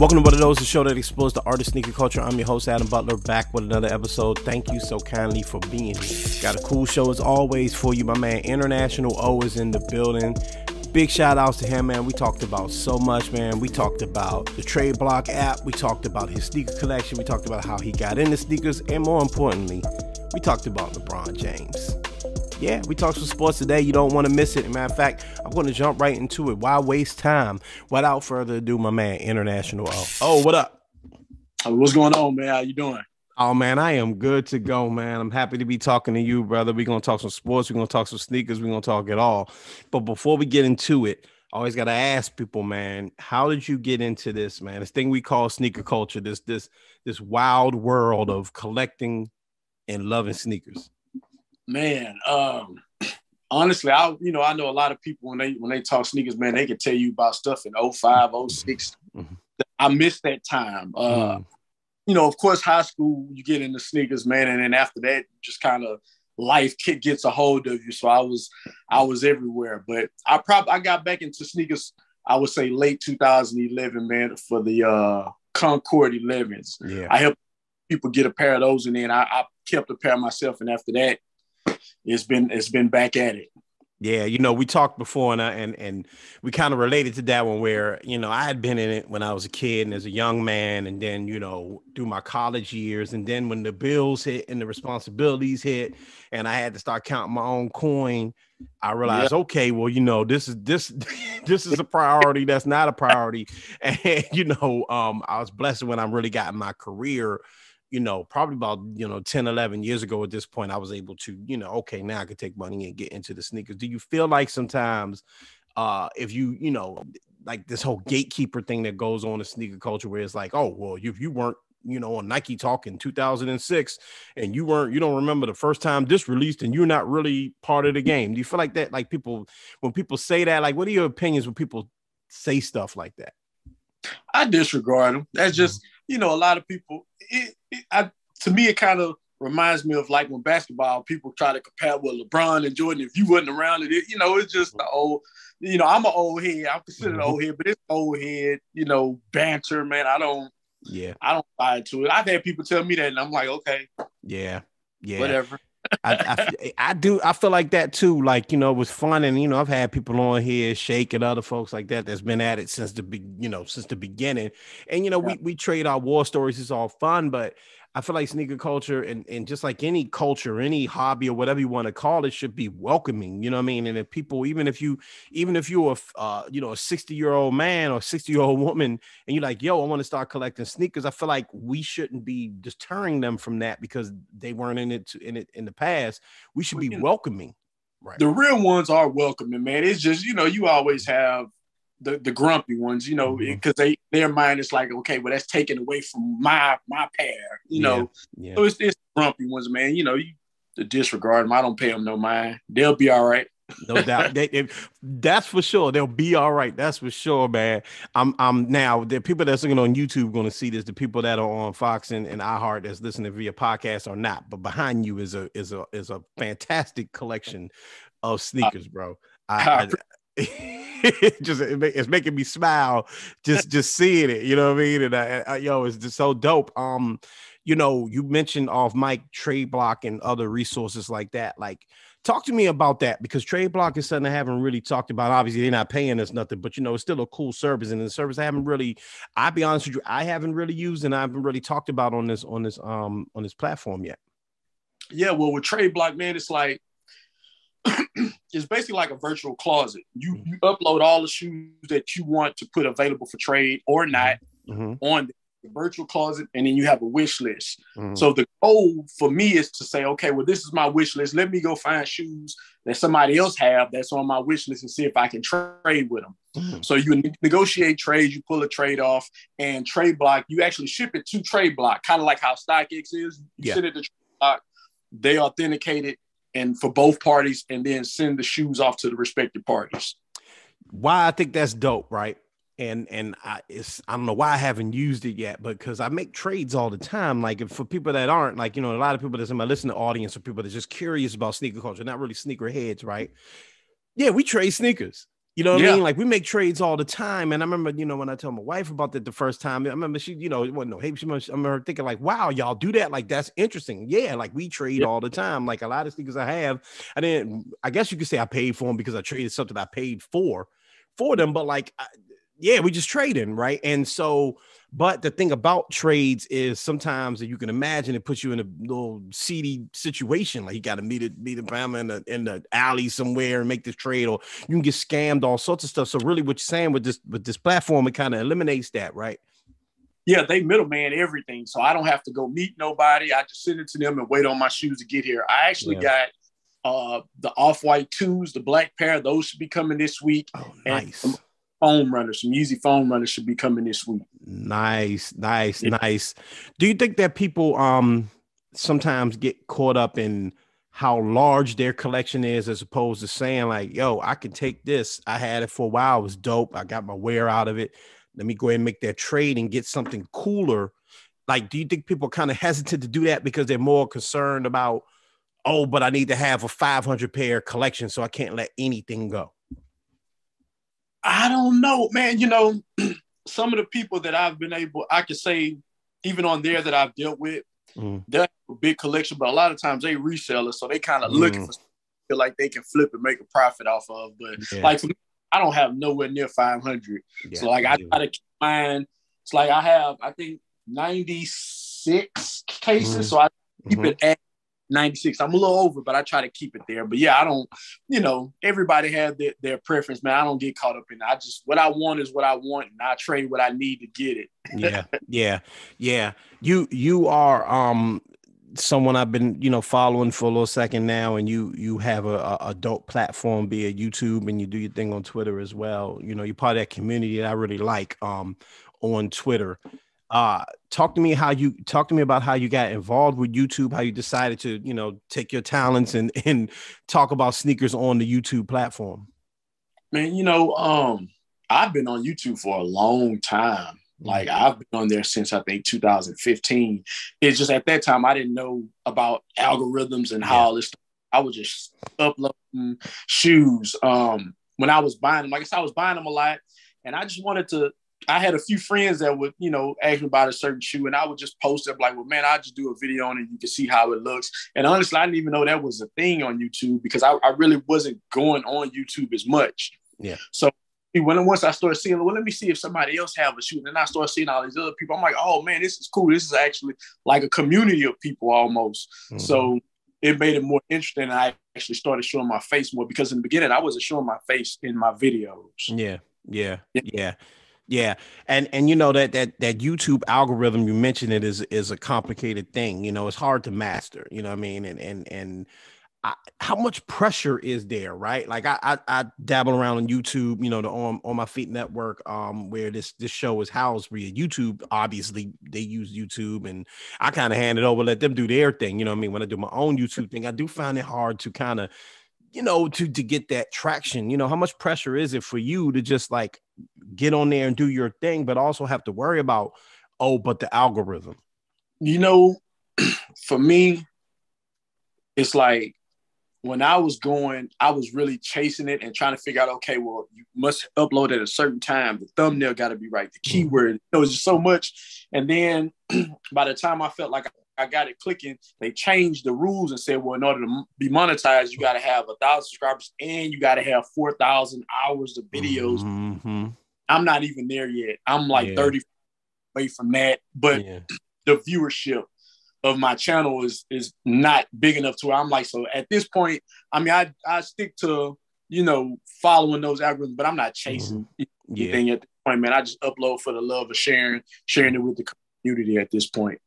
Welcome to One of Those, the show that explores the art of sneaker culture. I'm your host, Adam Butler, back with another episode. Thank you so kindly for being here. Got a cool show as always for you. My man International O is in the building. Big shout outs to him, man. We talked about so much, man. We talked about the Tradeblock app. We talked about his sneaker collection. We talked about how he got into sneakers. And more importantly, we talked about LeBron James. Yeah, we talked some sports today. You don't want to miss it. Matter of fact, I'm going to jump right into it. Why waste time? Without further ado, my man, International O. Oh, what up? What's going on, man? How you doing? Oh, man, I am good to go, man. I'm happy to be talking to you, brother. We're going to talk some sports. We're going to talk some sneakers. We're going to talk it all. But before we get into it, I always got to ask people, man, how did you get into this, man? This thing we call sneaker culture, this wild world of collecting and loving sneakers. Man, honestly, I know a lot of people when they talk sneakers, man, they can tell you about stuff in 05, 06. Mm-hmm. I missed that time. Of course, high school, you get into sneakers, man, and then after that, just kind of life gets a hold of you. So I was everywhere, but I got back into sneakers, I would say late 2011, man, for the Concord 11s. Yeah, I helped people get a pair of those, and then I kept a pair myself, and after that, it's been back at it. Yeah, we talked before, and we kind of related to that one where, I had been in it when I was a kid and as a young man, and then, through my college years, and then when the bills hit and the responsibilities hit and I had to start counting my own coin, I realized, okay, well, this is a priority. That's not a priority. And, I was blessed when I really got in my career, probably about, 10, 11 years ago at this point, I was able to, okay, now I can take money and get into the sneakers. Do you feel like sometimes if you, like this whole gatekeeper thing that goes on in sneaker culture where it's like, oh, well, if you weren't, on Nike Talk in 2006 and you don't remember the first time this released and you're not really part of the game. Do you feel like that? Like when people say that, like, what are your opinions when people say stuff like that? I disregard them. That's just, a lot of people, to me, it kind of reminds me of like when basketball, people try to compare with LeBron and Jordan. If you wasn't around it's just the old, I'm an old head. I'm considered an old head, but it's old head, banter, man. I don't buy into it. I've had people tell me that and I'm like, okay. Yeah. Whatever. I do. I feel like that too. Like, it was fun. And, I've had people on here, Shake and other folks like that, that's been at it since the beginning. And, we trade our war stories. It's all fun, but I feel like sneaker culture and just like any culture, any hobby or whatever you want to call it should be welcoming. You know what I mean? And if people, even if you're a 60-year-old man or 60-year-old woman and you're like, yo, I want to start collecting sneakers, I feel like we shouldn't be deterring them from that because they weren't in it in the past. We should be welcoming. Right. The real ones are welcoming, man. It's just, you always have the grumpy ones, because their mind is like, okay, well, that's taken away from my pair, So it's grumpy ones, man. You disregard them. I don't pay them no mind. They'll be all right. No doubt. That's for sure. They'll be all right. That's for sure, man. I'm now the people that's looking on YouTube going to see this. The people that are on Fox and iHeart that's listening via podcast or not. But behind you is a fantastic collection of sneakers, bro. It's making me smile just seeing it, you know what I mean? And it's just so dope. You mentioned off mic Tradeblock and other resources like that. Like, talk to me about that, because Tradeblock is something I haven't really talked about. Obviously, they're not paying us nothing, but it's still a cool service, and the service I haven't really, I'll be honest with you, I haven't really used and I haven't really talked about on this platform yet. Yeah, well, with Tradeblock, man, it's like it's basically like a virtual closet. You upload all the shoes that you want to put available for trade or not on the virtual closet, and then you have a wish list. So the goal for me is to say, okay, well, this is my wish list. Let me go find shoes that somebody else have that's on my wish list and see if I can trade with them. So you negotiate trades, you pull a trade off, and Tradeblock, you actually ship it to Tradeblock, kind of like how StockX is. You send it to Tradeblock, they authenticate it and for both parties, and then send the shoes off to the respective parties. Why I think that's dope, right? And I don't know why I haven't used it yet, but because I make trades all the time. Like, for people that aren't, like, a lot of people that's in my listening audience are people that's just curious about sneaker culture, not really sneaker heads, right? Yeah, we trade sneakers. You know what I Yeah. mean? Like we make trades all the time. And I remember, when I told my wife about that the first time, I remember she, it wasn't no hate. I remember her thinking like, wow, y'all do that. Like, that's interesting. Yeah. Like we trade Yeah. all the time. Like a lot of sneakers I have, I guess you could say I paid for them because I traded something I paid for them. But like, yeah, we just trading. Right. And so, but the thing about trades is sometimes you can imagine it puts you in a little seedy situation. Like you got to meet a family in the alley somewhere and make this trade, or you can get scammed, all sorts of stuff. So really what you're saying with this platform, it kind of eliminates that, right? Yeah, they middleman everything. So I don't have to go meet nobody. I just send it to them and wait on my shoes to get here. I actually got the off-white twos, the black pair. Those should be coming this week. Oh, And nice. foam runners, some Yeezy foam runners should be coming this week. Nice. Yeah. Nice. Do you think that people sometimes get caught up in how large their collection is as opposed to saying like, yo, I can take this. I had it for a while. It was dope. I got my wear out of it. Let me go ahead and make that trade and get something cooler. Like, do you think people are kind of hesitant to do that because they're more concerned about, oh, but I need to have a 500 pair collection, so I can't let anything go? I don't know, man. Some of the people that I've been able, I could say, even on there that I've dealt with, they have a big collection, but a lot of times they resellers, so they kind of looking for feel like they can flip and make a profit off of. But like for me, I don't have nowhere near 500. Yeah, so like I try to keep mine. It's like I have, I think 96 cases. So I keep it at 96. I'm a little over, but I try to keep it there. But yeah, I don't, everybody have their preference, man. I don't get caught up in it. What I want is what I want, and I trade what I need to get it. Yeah. You are someone I've been following for a little second now, and you have a dope platform, be it YouTube, and you do your thing on Twitter as well. You're part of that community that I really like on Twitter. Talk to me about how you got involved with YouTube, how you decided to take your talents and talk about sneakers on the YouTube platform. Man, I've been on YouTube for a long time. Like I've been on there since I think 2015. It's just at that time I didn't know about algorithms and how all this stuff. I was just uploading shoes. When I was buying them, I guess I was buying them a lot, and I just wanted to. I had a few friends that would, ask me about a certain shoe, and I would just post up like, well, man, I'll just do a video on it. You can see how it looks. And honestly, I didn't even know that was a thing on YouTube because I really wasn't going on YouTube as much. Yeah. So once I started seeing, well, let me see if somebody else have a shoe. And then I started seeing all these other people. I'm like, oh man, this is cool. This is actually like a community of people almost. So it made it more interesting. And I actually started showing my face more because in the beginning I wasn't showing my face in my videos. Yeah. And that YouTube algorithm, you mentioned it is a complicated thing. It's hard to master, what I mean? And how much pressure is there, right? Like I dabble around on YouTube, the OMFnetwork, where this show is housed via YouTube. Obviously they use YouTube, and I kind of hand it over, let them do their thing. You know what I mean? When I do my own YouTube thing, I do find it hard to kind of, to get that traction. How much pressure is it for you to just like get on there and do your thing, but also have to worry about, but the algorithm? For me, it's like, when I was really chasing it and trying to figure out, okay, well, you must upload at a certain time. The thumbnail got to be right. The keyword, it was just so much. And then by the time I felt like I got it clicking, they changed the rules and said, well, in order to be monetized, you got to have 1,000 subscribers and you got to have 4,000 hours of videos. I'm not even there yet. I'm like 30 away from that. But the viewership of my channel is not big enough to where I'm like, so at this point, I mean, I stick to, following those algorithms, but I'm not chasing anything at this point, man. I just upload for the love of sharing it with the community at this point.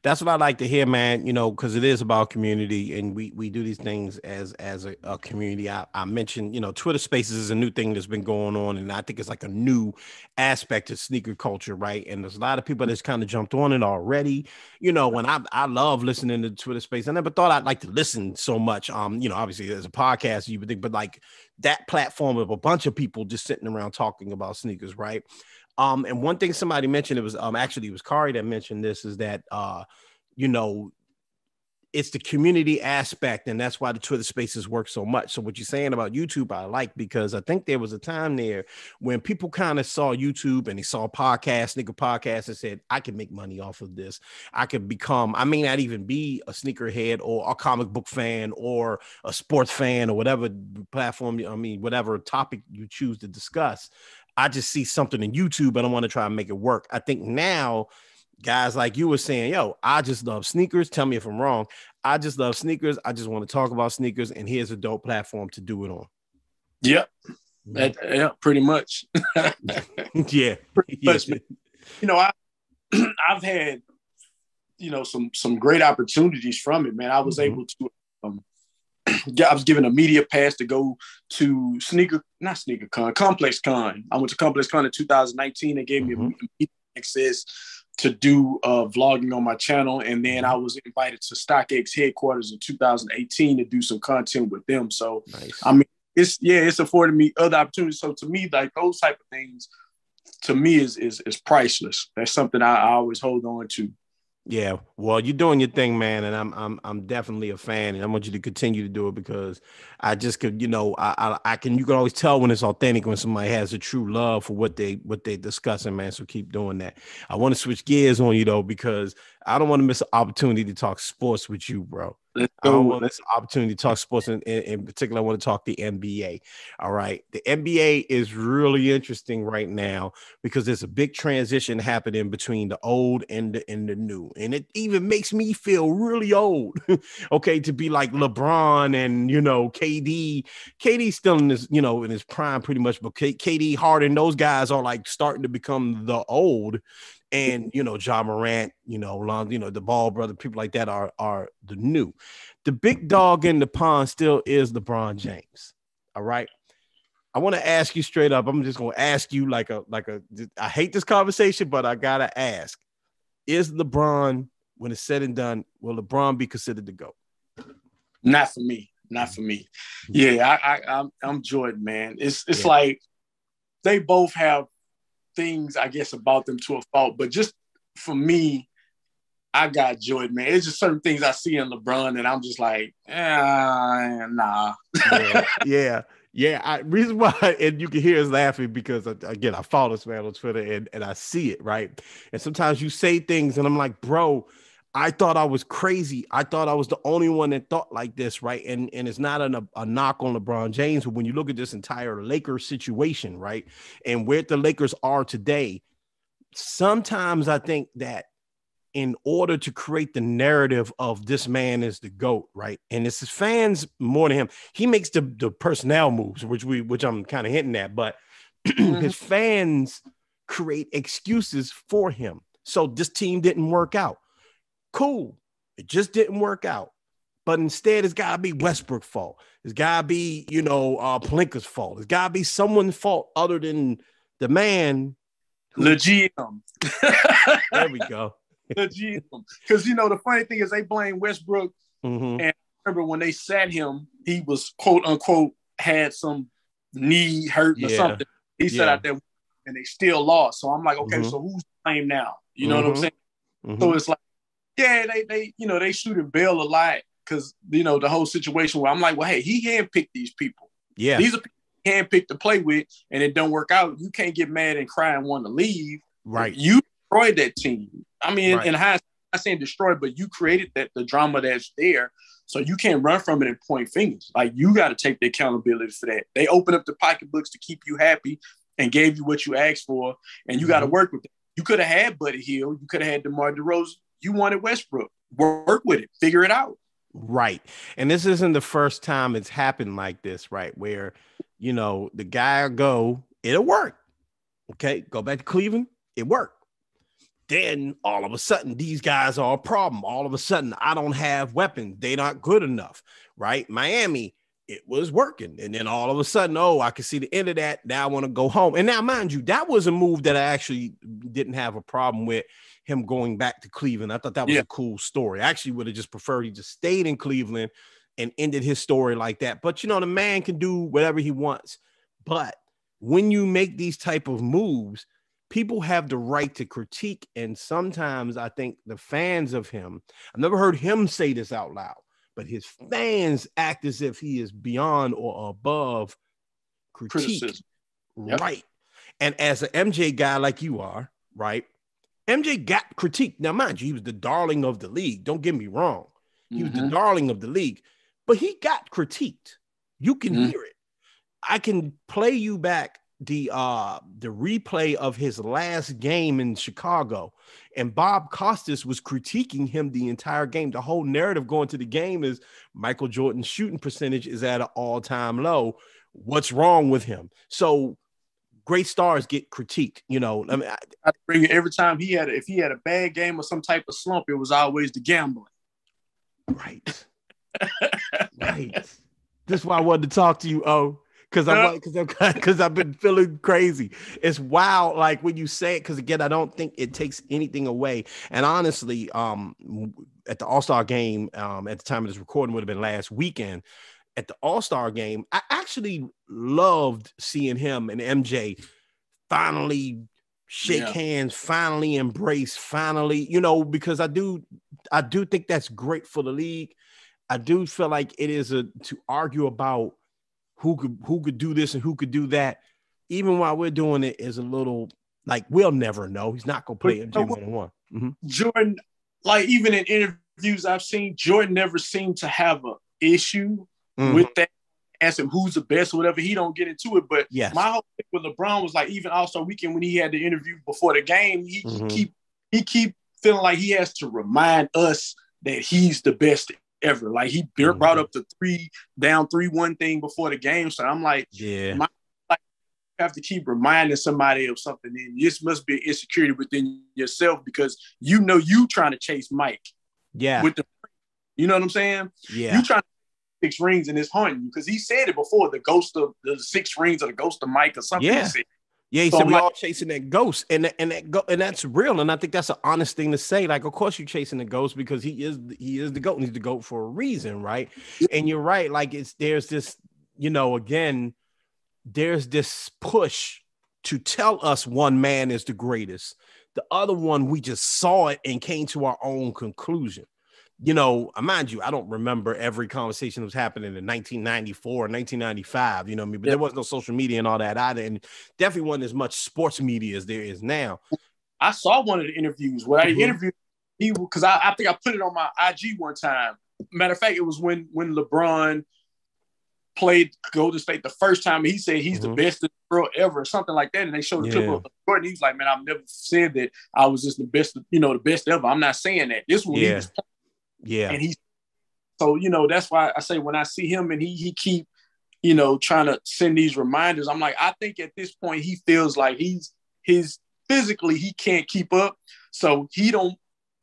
That's what I like to hear, man, because it is about community, and we do these things as a community. I mentioned, Twitter Spaces is a new thing that's been going on, and I think it's like a new aspect of sneaker culture, right? And there's a lot of people that's kind of jumped on it already, when I love listening to Twitter Space. I never thought I'd like to listen so much. Obviously as a podcast, you would think, but like that platform of a bunch of people just sitting around talking about sneakers, right? And one thing somebody mentioned, it was actually it was Kari that mentioned this, is that it's the community aspect, and that's why the Twitter Spaces work so much. So what you're saying about YouTube, I like, because I think there was a time there when people kind of saw YouTube and they saw sneaker podcasts, and said, I can make money off of this. I may not even be a sneakerhead or a comic book fan or a sports fan or whatever platform, whatever topic you choose to discuss. I just see something in YouTube and I want to try and make it work. I think now guys like you were saying, yo, I just love sneakers. Tell me if I'm wrong. I just love sneakers. I just want to talk about sneakers, and here's a dope platform to do it on. Yep. Yeah, pretty much. Yeah. Pretty much. You know, I've had, you know, some great opportunities from it, man. I was able to, I was given a media pass to go to Complex Con. I went to Complex Con in 2019. They gave me a media access to do vlogging on my channel. And then I was invited to StockX headquarters in 2018 to do some content with them. So, nice. I mean, it's afforded me other opportunities. So to me, like those type of things, to me is priceless. That's something I always hold on to. Yeah, well, you're doing your thing, man, and I'm definitely a fan, and I want you to continue to do it, because I just could, you know, you can always tell when it's authentic, when somebody has a true love for what they discussing, man. So keep doing that. I want to switch gears on you though, because I don't want to miss an opportunity to talk sports with you, bro. I don't want this opportunity to talk sports. In particular, I want to talk the NBA. All right. The NBA is really interesting right now because there's a big transition happening between the old and the new. And it even makes me feel really old, okay, to be like LeBron and, you know, KD. KD's still in his, you know, in his prime pretty much, but KD, Harden, those guys are like starting to become the old. And, you know, Ja Morant, you know, the Ball brother, people like that are the new. The big dog in the pond still is LeBron James. All right. I want to ask you straight up. I'm just going to ask you like I hate this conversation, but I got to ask, is LeBron, when it's said and done, will LeBron be considered the GOAT? Not for me. Not for me. Yeah, I'm Jordan, man. It's like they both have things, I guess, about them to a fault, but just for me, I got Jordan, man. It's just certain things I see in LeBron and I'm just like, nah. Yeah. Reason why, and you can hear us laughing because, again, I follow this man on Twitter and I see it, right? And sometimes you say things and I'm like, bro, I thought I was crazy. I thought I was the only one that thought like this, right? And it's not a knock on LeBron James, but when you look at this entire Lakers situation, right, and where the Lakers are today, sometimes I think that in order to create the narrative of this man is the GOAT, right, and it's his fans more than him, he makes the personnel moves, which I'm kind of hinting at, but his fans create excuses for him. So this team didn't work out. Cool. It just didn't work out. But instead, it's got to be Westbrook's fault. It's got to be, you know, Pelinka's fault. It's got to be someone's fault other than the man. The GM. There we go. The GM. Because, you know, the funny thing is they blame Westbrook. And I remember when they sat him, he was, quote unquote, had some knee hurt or something. He sat out there and they still lost. So I'm like, okay, so who's to blame now? You know what I'm saying? So it's like, yeah, they you know, they shoot and bail a lot because, you know, the whole situation where I'm like, well, hey, he handpicked these people. Yeah. These are people he handpicked to play with and it don't work out. You can't get mad and cry and want to leave. Right. You destroyed that team. I mean, in hindsight, I'm not saying destroy, but you created the drama that's there. So you can't run from it and point fingers. Like, you got to take the accountability for that. They opened up the pocketbooks to keep you happy and gave you what you asked for, and you got to work with it. You could have had Buddy Hield. You could have had DeMar DeRozan. You wanted Westbrook. Work with it. Figure it out. Right. And this isn't the first time it's happened like this, right? Where, you know, the guy will it'll work. Okay. Go back to Cleveland. It worked. Then all of a sudden, these guys are a problem. All of a sudden, I don't have weapons. They're not good enough, right? Miami, it was working. And then all of a sudden, I can see the end of that. Now I want to go home. And now, mind you, that was a move that I actually didn't have a problem with, him going back to Cleveland. I thought that was a cool story. I actually would have just preferred he just stayed in Cleveland and ended his story like that. But, you know, the man can do whatever he wants. But when you make these type of moves, people have the right to critique. And sometimes I think the fans of him, I've never heard him say this out loud, but his fans act as if he is beyond or above critique. Criticism. Right. And as an MJ guy like you are, right? MJ got critiqued. Now, mind you, he was the darling of the league. Don't get me wrong. He was the darling of the league, but he got critiqued. You can hear it. I can play you back the replay of his last game in Chicago, and Bob Costas was critiquing him the entire game. The whole narrative going to the game is Michael Jordan's shooting percentage is at an all-time low. What's wrong with him? So great stars get critiqued, you know. I mean, I bring it every time if he had a bad game or some type of slump, it was always the gambling. Right. Right. This is why I wanted to talk to you, because I've been feeling crazy. It's wild, like when you say it, because again, I don't think it takes anything away. And honestly, at the All-Star game, at the time of this recording would have been last weekend. At the All-Star game, I actually loved seeing him and MJ finally shake hands, finally embrace, finally, you know, because I do think that's great for the league. I do feel like it is to argue about who could do this and who could do that. Even while we're doing it is a little like, we'll never know. He's not going to play MJ one-on-one. Jordan, like even in interviews I've seen, Jordan never seemed to have an issue with that. Ask him who's the best or whatever. He don't get into it. But my whole thing with LeBron was like, even All-Star weekend when he had the interview before the game, he keep feeling like he has to remind us that he's the best ever. Like he brought up the 3-1 thing before the game. So I'm like, you have to keep reminding somebody of something. And this must be an insecurity within yourself because you know you trying to chase Mike. Yeah. With the, you know what I'm saying? Yeah. You trying to 6 rings and it's haunting you because he said it before, the ghost of the 6 rings or the ghost of Mike or something. Yeah. Yeah, he said we all chasing that ghost, and that's real, and I think that's an honest thing to say. Like, of course, you're chasing the ghost because he is the goat, and he's the goat for a reason, right? And you're right. Like, there's this, you know, again, there's this push to tell us one man is the greatest. The other one, we just saw it and came to our own conclusion. You know, mind you, I don't remember every conversation that was happening in 1994 or 1995, you know what I mean? But there was no social media and all that either. And definitely wasn't as much sports media as there is now. I saw one of the interviews where I interviewed he, because I think I put it on my IG one time. Matter of fact, it was when LeBron played Golden State the first time. He said he's the best in the world ever, or something like that. And they showed the clip of Jordan. He was like, man, I've never said that I was just the best, you know, the best ever. I'm not saying that. This one he was playing. Yeah. And so, you know, that's why I say when I see him and he keep, you know, trying to send these reminders, I'm like, I think at this point he feels like his physically he can't keep up. So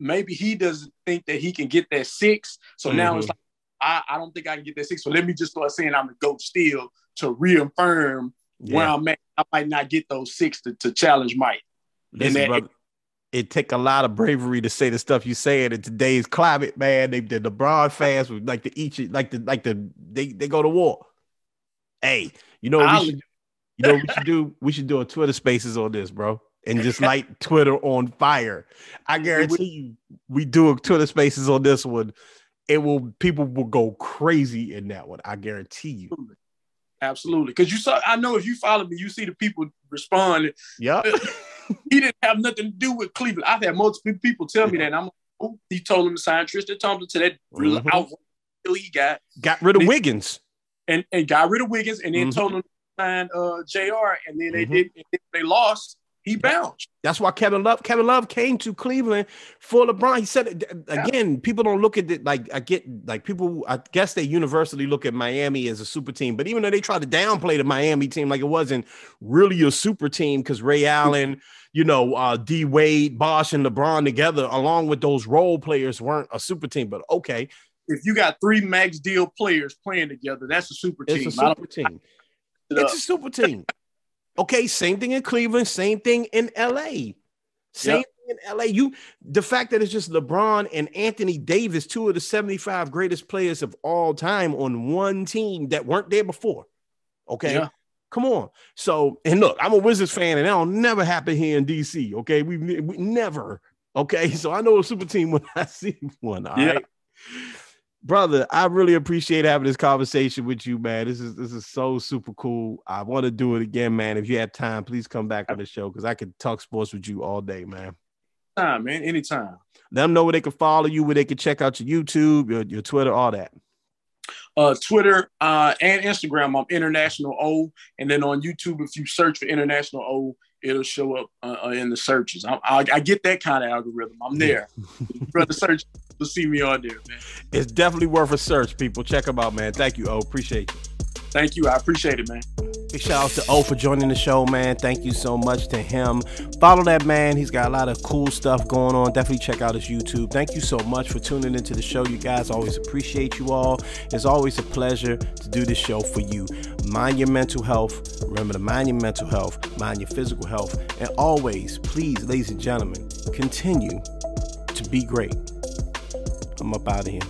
maybe he doesn't think that he can get that 6. So now it's like, I don't think I can get that 6. So let me just start saying I'm the GOAT still to reaffirm where I'm at. I might not get those 6 to challenge Mike. Listen, brother, it take a lot of bravery to say the stuff you saying in today's climate, man. The LeBron fans would like to eat you, they go to war. Hey, you know what we should do? We should do a Twitter Spaces on this, bro, and just light Twitter on fire. I guarantee you, we do a Twitter Spaces on this one. People will go crazy in that one. I guarantee you. Absolutely. Because I know if you follow me, you see the people respond. Yeah. He didn't have nothing to do with Cleveland. I've had multiple people tell me that. And I'm like, oh, he told him to sign Tristan Thompson to that out he got rid of Wiggins. And got rid of Wiggins and then told him to sign JR. And then they did. And they lost. He bounced. That's why Kevin Love came to Cleveland for LeBron. He said again, people don't look at it like I guess they universally look at Miami as a super team, but even though they try to downplay the Miami team like it wasn't really a super team because Ray Allen, you know, D Wade, Bosh, and LeBron together, along with those role players, weren't a super team. But okay, if you got 3 max deal players playing together, that's a super team. It's a super team. It's a super team. Okay, same thing in Cleveland, same thing in LA. Same thing in LA. The fact that it's just LeBron and Anthony Davis, 2 of the 75 greatest players of all time on one team that weren't there before. Okay. Come on. So, and look, I'm a Wizards fan, and that'll never happen here in DC. Okay, we never. Okay, so I know a super team when I see one. All right, brother. I really appreciate having this conversation with you, man. This is so super cool. I want to do it again, man. If you have time, please come back on the show because I could talk sports with you all day, man. Time, man. Anytime. Let them know where they can follow you, where they can check out your YouTube, your Twitter, all that. Twitter and Instagram, I'm International O. And then on YouTube, if you search for International O, it'll show up in the searches. I get that kind of algorithm. I'm there. Brother search, you'll see me on there, man. It's definitely worth a search, people. Check them out, man. Thank you, O. Appreciate you. Thank you. I appreciate it, man. Big shout out to O for joining the show, man. Thank you so much to him. Follow that man. He's got a lot of cool stuff going on. Definitely check out his YouTube. Thank you so much for tuning into the show. You guys, always appreciate you all. It's always a pleasure to do this show for you. Mind your mental health. Remember to mind your mental health, mind your physical health, and always, please, ladies and gentlemen, continue to be great. I'm up out of here.